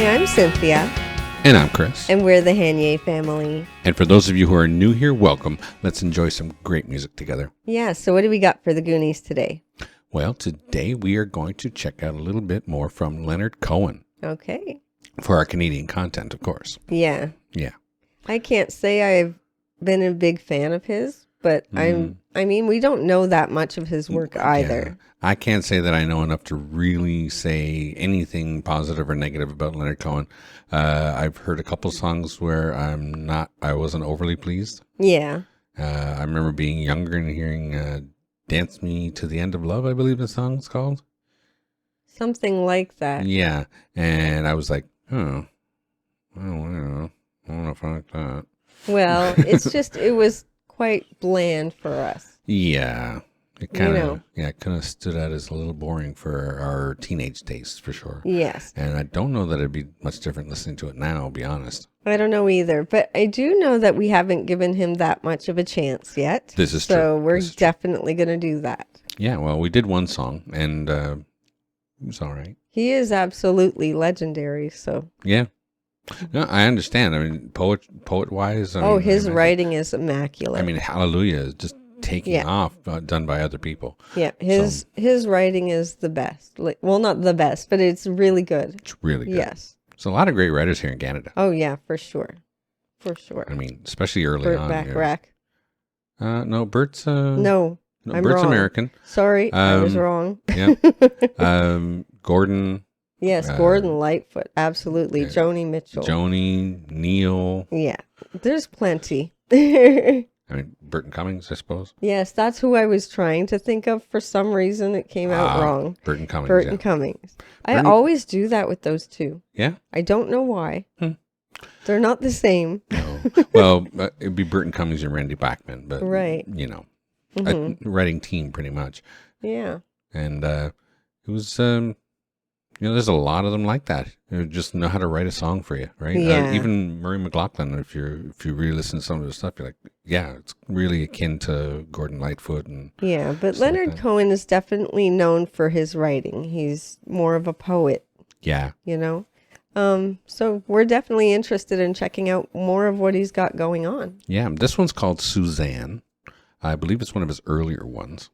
Hi, I'm Cynthia. And I'm Chris. And we're the Hanier Family. And for those of you who are new here, welcome. Let's enjoy some great music together. Yeah, so what do we got for the Goonies today? Well, today we are going to check out a little bit more from Leonard Cohen. Okay. For our Canadian content, of course. Yeah. Yeah. I can't say I've been a big fan of his, but we don't know that much of his work either. Yeah. I can't say that I know enough to really say anything positive or negative about Leonard Cohen. I've heard a couple songs where I wasn't overly pleased. Yeah. I remember being younger and hearing Dance Me to the End of Love, I believe the song's called. Something like that. Yeah. And I was like, oh, I don't know if I like that. Well, it was quite bland for us. Yeah. It kind of stood out as a little boring for our teenage tastes, for sure. Yes. And I don't know that it'd be much different listening to it now, I'll be honest. I don't know either, but I do know that we haven't given him that much of a chance yet. This is true. So we're definitely going to do that. Yeah, well, we did one song, and it was all right. He is absolutely legendary, so. Yeah. No, I understand. I mean, poet-wise. His writing is immaculate. I mean, Hallelujah is just taking off, done by other people. Yeah, his writing is the best. Well, not the best, but it's really good. It's really good. Yes. There's a lot of great writers here in Canada. Oh, yeah, for sure. For sure. I mean, especially early Burt on. Bacharach. No, Bert's... No, I'm Bert's wrong. American. Sorry, I was wrong. Yeah. Gordon... Yes, Gordon Lightfoot, absolutely. Joni Mitchell. Joni, Neil. Yeah, there's plenty. I mean, Burton Cummings, I suppose. Yes, that's who I was trying to think of. For some reason, it came out wrong. Burton Cummings. Burton Cummings. I always do that with those two. Yeah? I don't know why. They're not the same. No. Well, it'd be Burton Cummings and Randy Bachman, but, right. A writing team pretty much. Yeah. And it was... there's a lot of them like that. Who just know how to write a song for you, right? Yeah. Even Murray McLachlan, if you really listen to some of his stuff, you're like, yeah, it's really akin to Gordon Lightfoot. But Leonard Cohen is definitely known for his writing. He's more of a poet. Yeah. So we're definitely interested in checking out more of what he's got going on. Yeah, this one's called Suzanne. I believe it's one of his earlier ones.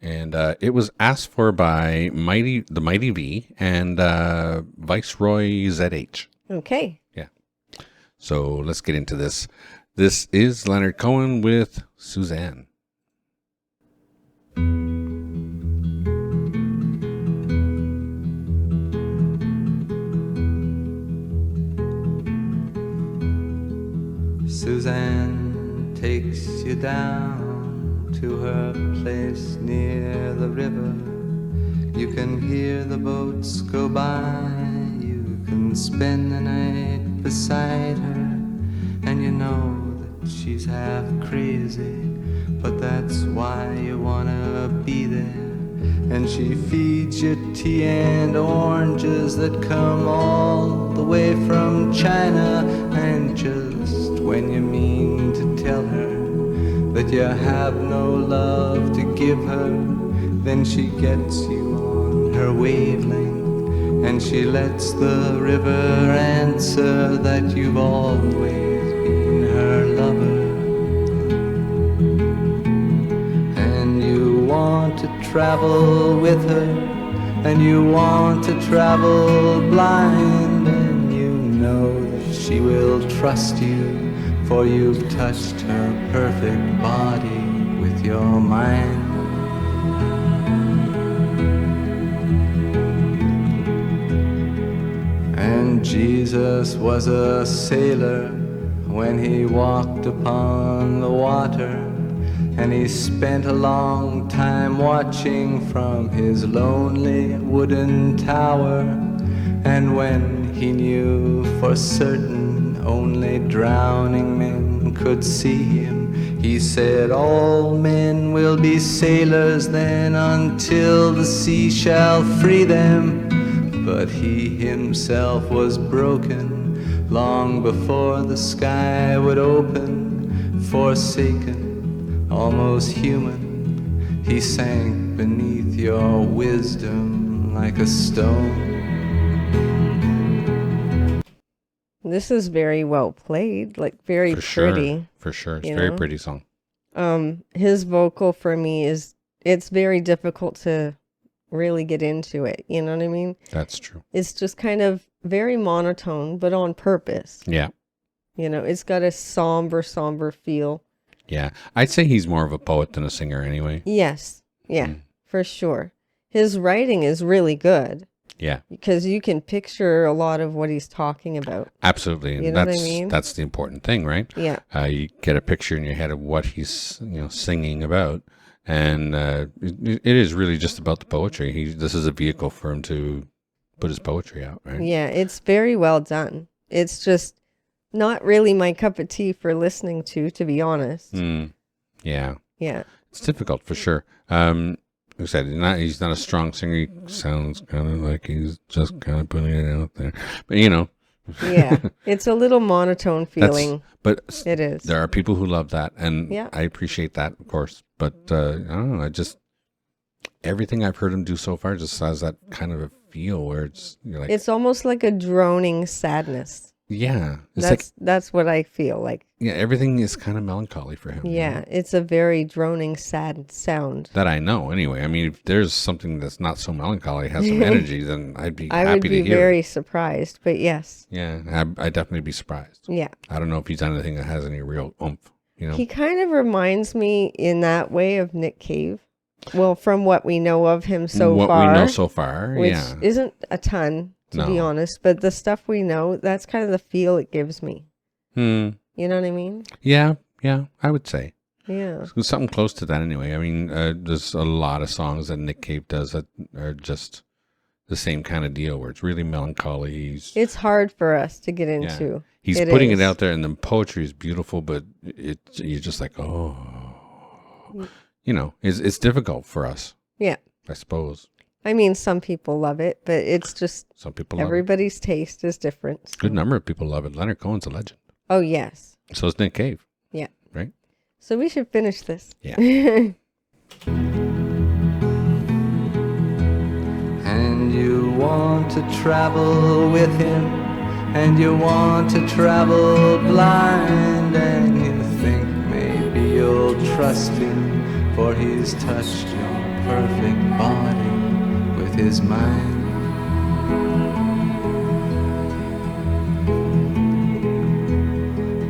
And it was asked for by the Mighty V and Viceroy ZH. Okay. Yeah. So let's get into this. This is Leonard Cohen with Suzanne. Suzanne takes you down to her place near the river. You can hear the boats go by. You can spend the night beside her, and you know that she's half crazy, but that's why you wanna be there. And she feeds you tea and oranges that come all the way from China. And just when you mean to tell her that you have no love to give her, then she gets you on her wavelength, and she lets the river answer that you've always been her lover. And you want to travel with her, and you want to travel blind, and you know that she will trust you, for you've touched her perfect body with your mind. And Jesus was a sailor when he walked upon the water, and he spent a long time watching from his lonely wooden tower. And when he knew for certain only drowning men could see him, he said, all men will be sailors then until the sea shall free them. But he himself was broken long before the sky would open. Forsaken, almost human, he sank beneath your wisdom like a stone. This is very well played, like very For pretty. sure. For sure. It's a you very know? pretty song. His vocal for me it's very difficult to really get into it. You know what I mean? That's true. It's just kind of very monotone, but on purpose. Yeah. You know, it's got a somber feel. Yeah. I'd say he's more of a poet than a singer anyway. Yes. Yeah, for sure. His writing is really good. Yeah. Because you can picture a lot of what he's talking about. Absolutely. And You know what I mean? that's the important thing, right? Yeah. You get a picture in your head of what he's, singing about. And it is really just about the poetry. This is a vehicle for him to put his poetry out, right? Yeah, it's very well done. It's just not really my cup of tea for listening to be honest. Yeah. Yeah. It's difficult for sure. Like I said, he's not a strong singer. He sounds kind of like he's just kind of putting it out there. But, Yeah. It's a little monotone feeling. But it is. There are people who love that, and Yeah. I appreciate that, of course. But I don't know. Everything I've heard him do so far just has that kind of a feel where you're like, It's almost like a droning sadness. yeah, it's That's what I feel like. yeah, everything is kind of melancholy for him. Yeah, it's a very droning, sad sound. That I know, anyway. I mean, if there's something that's not so melancholy, has some energy, then I'd be I would happy be to hear very it. surprised, but yes. Yeah, I'd definitely be surprised. Yeah. I don't know if he's done anything that has any real oomph, He kind of reminds me in that way of Nick Cave. Well, from what we know of him so what far. we know so far, which yeah. isn't a ton, to be No. honest, but the stuff we know, that's kind of the feel it gives me. You know what I mean? Yeah, I would say. Yeah. It's something close to that anyway. I mean, there's a lot of songs that Nick Cave does that are just the same kind of deal where it's really melancholy. It's hard for us to get into. He's It putting is. it out there, and the poetry is beautiful, but you're just like, oh, it's difficult for us. Yeah. I suppose. I mean, some people love it, but it's just Some people love it. everybody's taste is different. so- Good number of people love it. Leonard Cohen's a legend. Oh, yes. So is Nick Cave. Yeah. Right? So we should finish this. Yeah. And you want to travel with him, and you want to travel blind, and you think maybe you'll trust him, for he's touched your perfect body with his mind.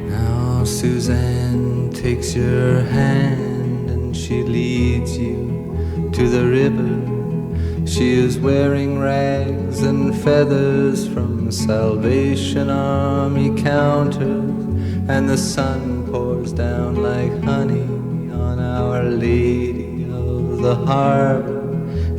Now Suzanne takes your hand and she leads you to the river. She is wearing rags and feathers from Salvation Army counters, and the sun pours down like honey on Our Lady of the Harbor.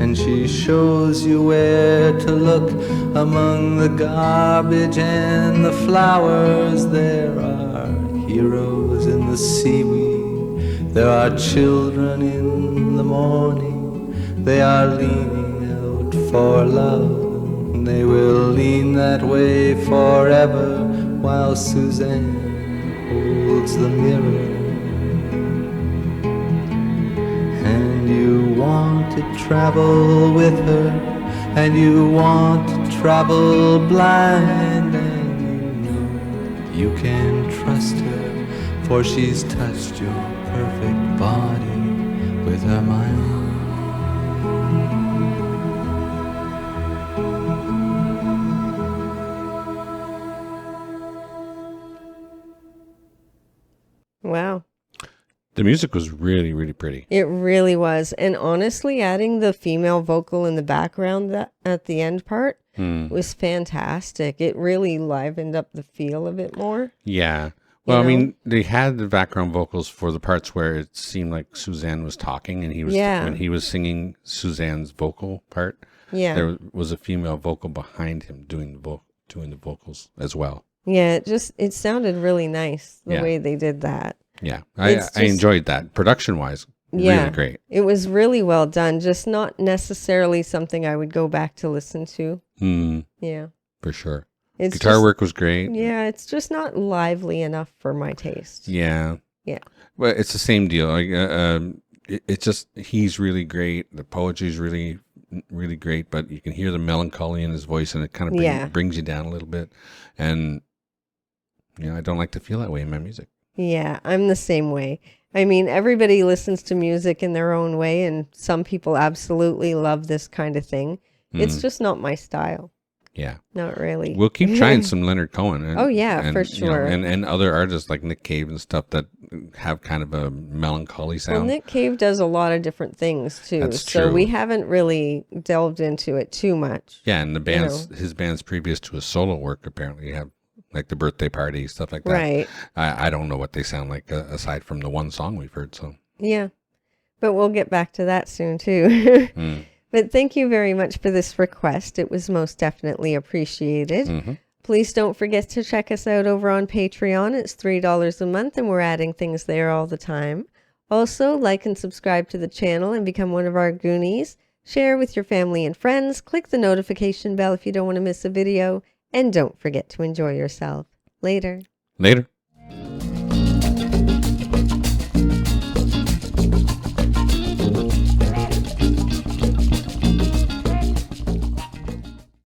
And she shows you where to look among the garbage and the flowers. There are heroes in the seaweed, there are children in the morning. They are leaning out for love, they will lean that way forever, while Suzanne holds the mirror. And you want to travel with her, and you want to travel blind, and you know you can trust her, for she's touched your perfect body with her mind. Wow. The music was really, really pretty. It really was. And honestly, adding the female vocal in the background at the end part was fantastic. It really livened up the feel of it more. Yeah. Well, I know? mean, they had the background vocals for the parts where it seemed like Suzanne was talking, and when he was singing Suzanne's vocal part, Yeah. there was a female vocal behind him doing the vocals as well. Yeah, it sounded really nice the Yeah. way they did that. Yeah, It's I enjoyed that. Production-wise, Yeah. really great. It was really well done, just not necessarily something I would go back to listen to. Yeah. For sure. It's Guitar just- work was great. Yeah, it's just not lively enough for my taste. Yeah. Yeah. Well, it's the same deal. Like, it's just, he's really great. The poetry's really, really great, but you can hear the melancholy in his voice, and it kind of brings you down a little bit. And I don't like to feel that way in my music. Yeah, I'm the same way. I mean, everybody listens to music in their own way, and some people absolutely love this kind of thing. It's just not my style. Yeah. Not really. We'll keep trying some Leonard Cohen. Oh, yeah, for sure. And other artists like Nick Cave and stuff that have kind of a melancholy sound. Well, Nick Cave does a lot of different things, too. That's so true. we haven't really delved into it too much. Yeah, and his bands previous to his solo work apparently have like the Birthday Party, stuff like that. Right. I don't know what they sound like aside from the one song we've heard. So Yeah, but we'll get back to that soon, too. But thank you very much for this request. It was most definitely appreciated. Please don't forget to check us out over on Patreon. It's $3 a month, and we're adding things there all the time. Also, like and subscribe to the channel and become one of our Goonies. Share with your family and friends. Click the notification bell if you don't want to miss a video. And don't forget to enjoy yourself. Later. Later.